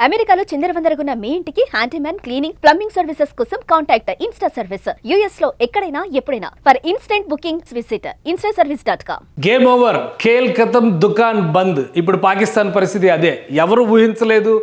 అమెరికాలో చిందరవందరగున్న మీ ఇంటికి handyman, cleaning, plumbing services కోసం కాంటాక్ట్ ఇన్స్టా సర్వీస్. యుఎస్ లో ఎక్కడైనా ఎప్పుడైనా. For instant bookings visit instaservice.com. Game over, Khel ఖతం, దుకాన్ బంద్. ఇప్పుడు పాకిస్తాన్ పరిస్థితి అదే. ఎవరు ఊహించలేదు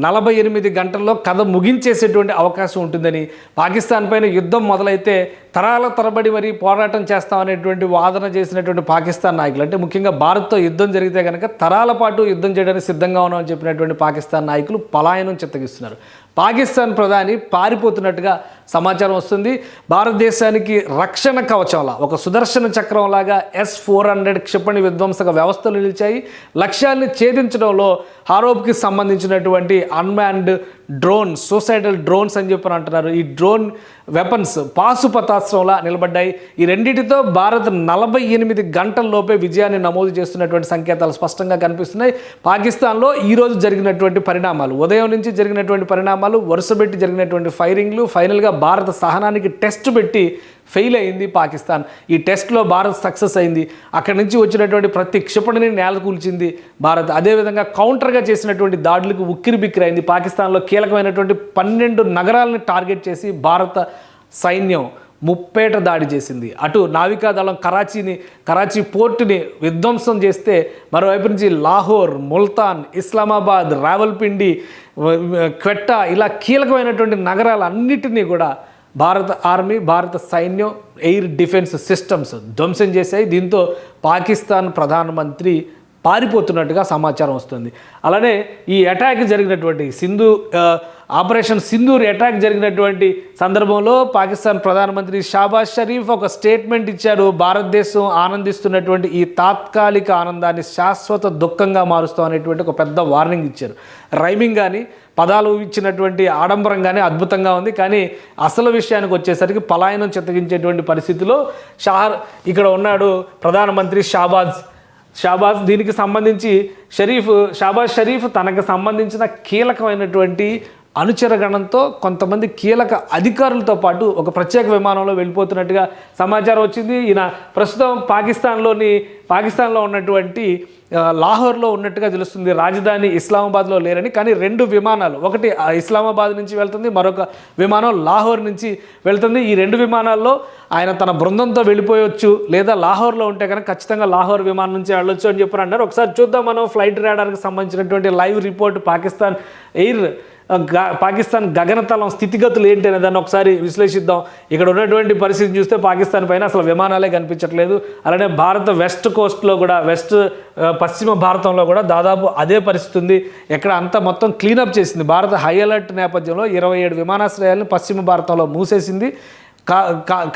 48 గంటల్లో కథ ముగించేసేటువంటి అవకాశం ఉంటుందని. పాకిస్తాన్ పైన యుద్ధం మొదలైతే తరాల తరబడి మరి పోరాటం చేస్తామనేటువంటి వాదన చేసినటువంటి పాకిస్తాన్ నాయకులు, అంటే ముఖ్యంగా భారత్తో యుద్ధం జరిగితే కనుక తరాల పాటు యుద్ధం చేయడానికి సిద్ధంగా ఉన్నామని చెప్పినటువంటి పాకిస్తాన్ నాయకులు పలాయనం చిత్తగిస్తున్నారు. పాకిస్తాన్ ప్రధాని పారిపోతున్నట్టుగా సమాచారం వస్తుంది. భారతదేశానికి రక్షణ కవచంలా, ఒక సుదర్శన చక్రంలాగా S-400 క్షిపణి విధ్వంసక వ్యవస్థలు నిలిచాయి. లక్ష్యాన్ని ఛేదించడంలో హారోప్కి సంబంధించినటువంటి అన్మాన్డ్ డ్రోన్, సూసైడల్ డ్రోన్స్ అని చెప్పని అంటున్నారు. ఈ డ్రోన్ వెపన్స్ పాశుపతాస్త్రంలా నిలబడ్డాయి. ఈ రెండింటితో భారత్ 48 గంటల్లోపే విజయాన్ని నమోదు చేస్తున్నటువంటి సంకేతాలు స్పష్టంగా కనిపిస్తున్నాయి. పాకిస్తాన్లో ఈరోజు జరిగినటువంటి పరిణామాలు, ఉదయం నుంచి జరిగినటువంటి పరిణామాలు, వరుసపెట్టి జరిగినటువంటి ఫైరింగ్లు, ఫైనల్గా భారత సహనానికి టెస్ట్ పెట్టి ఫెయిల్ అయింది పాకిస్తాన్. ఈ టెస్ట్లో భారత్ సక్సెస్ అయింది. అక్కడి నుంచి వచ్చినటువంటి ప్రతి క్షిపణిని నేలకూల్చింది భారత్. అదేవిధంగా కౌంటర్గా చేసినటువంటి దాడులకు ఉక్కిరిబిక్కిరైంది. పాకిస్తాన్లో కీలకమైనటువంటి 12 నగరాలను టార్గెట్ చేసి భారత సైన్యం ముప్పేట దాడి చేసింది. అటు నావికాదళం కరాచీ పోర్టుని విధ్వంసం చేస్తే, మరోవైపు నుంచి లాహోర్, ముల్తాన్, ఇస్లామాబాద్, రావల్పిండి, క్వెట్టా, ఇలా కీలకమైనటువంటి నగరాలన్నిటినీ కూడా భారత ఆర్మీ, భారత సైన్యం, ఎయిర్ డిఫెన్స్ సిస్టమ్స్ ధ్వంసం చేశాయి. దీంతో పాకిస్తాన్ ప్రధానమంత్రి పారిపోతున్నట్టుగా సమాచారం వస్తుంది. అలానే ఈ అటాక్ జరిగినటువంటి ఆపరేషన్ సింధూర్ అటాక్ జరిగినటువంటి సందర్భంలో పాకిస్తాన్ ప్రధానమంత్రి షాబాజ్ షరీఫ్ ఒక స్టేట్మెంట్ ఇచ్చారు. భారతదేశం ఆనందిస్తున్నటువంటి ఈ తాత్కాలిక ఆనందాన్ని శాశ్వత దుఃఖంగా మారుస్తాం అనేటువంటి ఒక పెద్ద వార్నింగ్ ఇచ్చారు. రైమింగ్ కానీ, పదాలు ఇచ్చినటువంటి ఆడంబరం కానీ అద్భుతంగా ఉంది. కానీ అసలు విషయానికి వచ్చేసరికి పలాయనం చిత్తగించేటువంటి పరిస్థితిలో ఇక్కడ ఉన్నాడు ప్రధానమంత్రి షాబాజ్. దీనికి సంబంధించి షాబాజ్ షరీఫ్ తనకు సంబంధించిన కీలకమైనటువంటి అనుచరగణంతో కొంతమంది కీలక అధికారులతో పాటు ఒక ప్రత్యేక విమానంలో వెళ్ళిపోతున్నట్టుగా సమాచారం వచ్చింది. ఈయన ప్రస్తుతం పాకిస్తాన్లో ఉన్నటువంటి లాహోర్లో ఉన్నట్టుగా తెలుస్తుంది. రాజధాని ఇస్లామాబాద్లో లేరని. కానీ 2 విమానాలు, ఒకటి ఇస్లామాబాద్ నుంచి వెళ్తుంది, మరొక విమానం లాహోర్ నుంచి వెళ్తుంది. ఈ 2 విమానాల్లో ఆయన తన బృందంతో వెళ్ళిపోయొచ్చు, లేదా లాహోర్లో ఉంటే కనుక ఖచ్చితంగా లాహోర్ విమానం నుంచి వెళ్ళొచ్చు అని చెప్పి అన్నారు. ఒకసారి చూద్దాం మనం ఫ్లైట్ రాడార్కి సంబంధించినటువంటి లైవ్ రిపోర్ట్. పాకిస్తాన్ గగనతలం స్థితిగతులు ఏంటి అనే దాన్ని ఒకసారి విశ్లేషిద్దాం. ఇక్కడ ఉన్నటువంటి పరిస్థితిని చూస్తే పాకిస్తాన్ పైన అసలు విమానాలే కనిపించట్లేదు. అలానే భారత వెస్ట్ కోస్ట్లో కూడా, పశ్చిమ భారతంలో కూడా దాదాపు అదే పరిస్థితి ఉంది. ఎక్కడ అంతా మొత్తం క్లీనప్ చేసింది. భారత హై అలర్ట్ నేపథ్యంలో 27 విమానాశ్రయాలను పశ్చిమ భారతంలో మూసేసింది.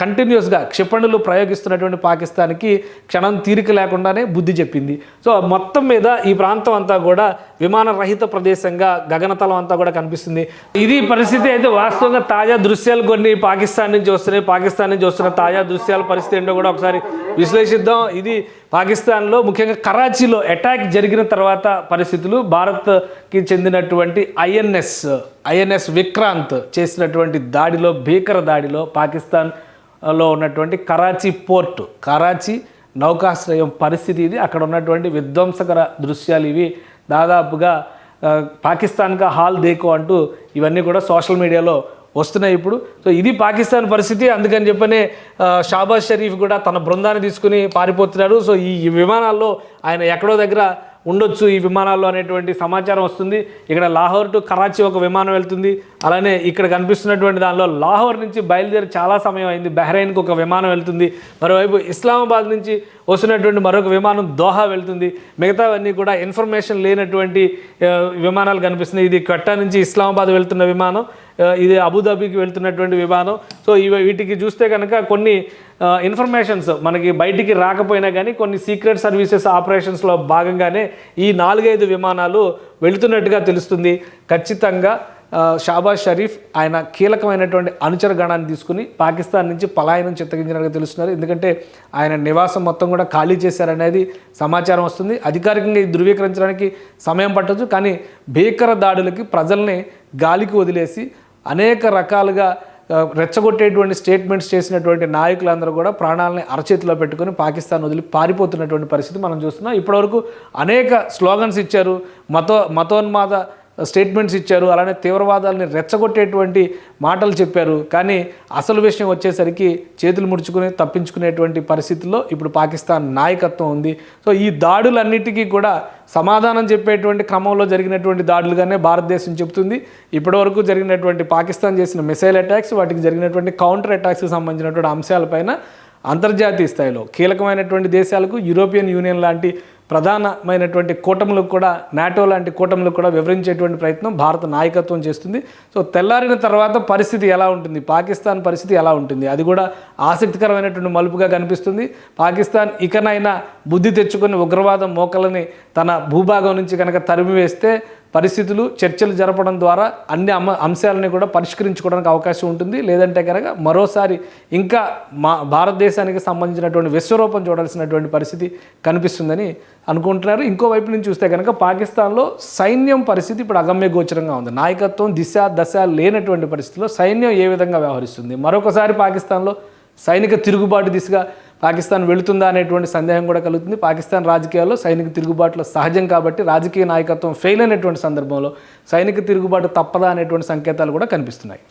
కంటిన్యూస్గా క్షిపణులు ప్రయోగిస్తున్నటువంటి పాకిస్తాన్కి క్షణం తీరిక లేకుండానే బుద్ధి చెప్పింది. సో మొత్తం మీద ఈ ప్రాంతం అంతా కూడా విమాన రహిత ప్రదేశంగా, గగనతలం అంతా కూడా కనిపిస్తుంది. ఇది పరిస్థితి. అయితే వాస్తవంగా తాజా దృశ్యాలు కొన్ని పాకిస్తాన్ నుంచి వస్తున్న తాజా దృశ్యాల పరిస్థితి ఏంటో కూడా ఒకసారి విశ్లేషిద్దాం. ఇది పాకిస్తాన్లో ముఖ్యంగా కరాచీలో అటాక్ జరిగిన తర్వాత పరిస్థితులు. భారత్కి చెందినటువంటి ఐఎన్ఎస్ విక్రాంత్ చేసినటువంటి దాడిలో, భీకర దాడిలో పాకిస్తాన్లో ఉన్నటువంటి కరాచీ నౌకాశ్రయం పరిస్థితి ఇది. అక్కడ ఉన్నటువంటి విధ్వంసకర దృశ్యాలు ఇవి. దాదాపుగా పాకిస్తాన్గా హాల్ దేకో అంటూ ఇవన్నీ కూడా సోషల్ మీడియాలో వస్తున్నాయి ఇప్పుడు. సో ఇది పాకిస్తాన్ పరిస్థితి. అందుకని చెప్పనే షాబాజ్ షరీఫ్ కూడా తన బృందాన్ని తీసుకుని పారిపోతున్నారు. సో ఈ విమానాల్లో ఆయన ఎక్కడో దగ్గర ఉండొచ్చు ఈ విమానాల్లో అనేటువంటి సమాచారం వస్తుంది. ఇక్కడ లాహోర్ టు కరాచీ ఒక విమానం వెళ్తుంది. అలానే ఇక్కడ కనిపిస్తున్నటువంటి దానిలో లాహోర్ నుంచి బయలుదేరి చాలా సమయం అయింది. బహ్రెయిన్కి ఒక విమానం వెళ్తుంది. మరోవైపు ఇస్లామాబాద్ నుంచి వస్తున్నటువంటి మరొక విమానం దోహా వెళ్తుంది. మిగతావన్నీ కూడా ఇన్ఫర్మేషన్ లేనటువంటి విమానాలు కనిపిస్తున్నాయి. ఇది క్వెట్టా నుంచి ఇస్లామాబాద్ వెళ్తున్న విమానం, ఇది అబుదాబీకి వెళ్తున్నటువంటి విమానం. సో వీటికి చూస్తే కనుక కొన్ని ఇన్ఫర్మేషన్స్ మనకి బయటికి రాకపోయినా కానీ కొన్ని సీక్రెట్ సర్వీసెస్ ఆపరేషన్స్లో భాగంగానే ఈ 4-5 విమానాలు వెళుతున్నట్టుగా తెలుస్తుంది. ఖచ్చితంగా షాబాజ్ షరీఫ్ ఆయన కీలకమైనటువంటి అనుచర గణాన్ని తీసుకుని పాకిస్తాన్ నుంచి పలాయనం చిత్తగించినట్టుగా తెలుస్తున్నారు. ఎందుకంటే ఆయన నివాసం మొత్తం కూడా ఖాళీ చేశారనేది సమాచారం వస్తుంది. అధికారికంగా ధృవీకరించడానికి సమయం పట్టవచ్చు. కానీ భీకర దాడులకి ప్రజల్ని గాలికి వదిలేసి అనేక రకాలుగా రెచ్చగొట్టేటువంటి స్టేట్మెంట్స్ చేసినటువంటి నాయకులందరూ కూడా ప్రాణాలని అరచేతిలో పెట్టుకొని పాకిస్తాన్ వదిలి పారిపోతున్నటువంటి పరిస్థితి మనం చూస్తున్నాం. ఇప్పటివరకు అనేక స్లోగన్స్ ఇచ్చారు. మతోన్మాద స్టేట్మెంట్స్ ఇచ్చారు, అలానే తీవ్రవాదాలని రెచ్చగొట్టేటువంటి మాటలు చెప్పారు. కానీ అసలు విషయం వచ్చేసరికి చేతులు ముడుచుకుని తప్పించుకునేటువంటి పరిస్థితుల్లో ఇప్పుడు పాకిస్తాన్ నాయకత్వం ఉంది. సో ఈ దాడులన్నిటికీ కూడా సమాధానం చెప్పేటువంటి క్రమంలో జరిగినటువంటి దాడులుగానే భారతదేశం చెబుతుంది. ఇప్పటివరకు జరిగినటువంటి పాకిస్తాన్ చేసిన మిసైల్ అటాక్స్, వాటికి జరిగినటువంటి కౌంటర్ అటాక్స్కి సంబంధించినటువంటి అంశాలపైన అంతర్జాతీయ స్థాయిలో కీలకమైనటువంటి దేశాలకు, యూరోపియన్ యూనియన్ లాంటి ప్రధానమైనటువంటి కూటములకు కూడా, నాటో లాంటి కూటములకు కూడా వివరించేటువంటి ప్రయత్నం భారత నాయకత్వం చేస్తుంది. సో తెల్లారిన తర్వాత పరిస్థితి ఎలా ఉంటుంది, పాకిస్తాన్ పరిస్థితి ఎలా ఉంటుంది, అది కూడా ఆసక్తికరమైనటువంటి మలుపుగా కనిపిస్తుంది. పాకిస్తాన్ ఇకనైనా బుద్ధి తెచ్చుకొని ఉగ్రవాదం మోకలని తన భూభాగం నుంచి కనుక తరిమివేస్తే పరిస్థితులు చర్చలు జరపడం ద్వారా అన్ని అంశాలని కూడా పరిష్కరించుకోవడానికి అవకాశం ఉంటుంది. లేదంటే కనుక మరోసారి ఇంకా భారతదేశానికి సంబంధించినటువంటి విశ్వరూపం చూడాల్సినటువంటి పరిస్థితి కనిపిస్తుందని అనుకుంటున్నారు. ఇంకోవైపు నుంచి చూస్తే కనుక పాకిస్తాన్లో సైన్యం పరిస్థితి ఇప్పుడు అగమ్య గోచరంగా ఉంది. నాయకత్వం దిశ దశ లేనటువంటి పరిస్థితిలో సైన్యం ఏ విధంగా వ్యవహరిస్తుంది, మరొకసారి పాకిస్తాన్లో సైనిక తిరుగుబాటు దిశగా పాకిస్తాన్ వెళుతుందా అనేటువంటి సందేహం కూడా కలుగుతుంది. పాకిస్తాన్ రాజకీయాల్లో సైనిక తిరుగుబాటులో సహజం కాబట్టి రాజకీయ నాయకత్వం ఫెయిల్ అయినటువంటి సందర్భంలో సైనిక తిరుగుబాటు తప్పదా అనేటువంటి సంకేతాలు కూడా కనిపిస్తున్నాయి.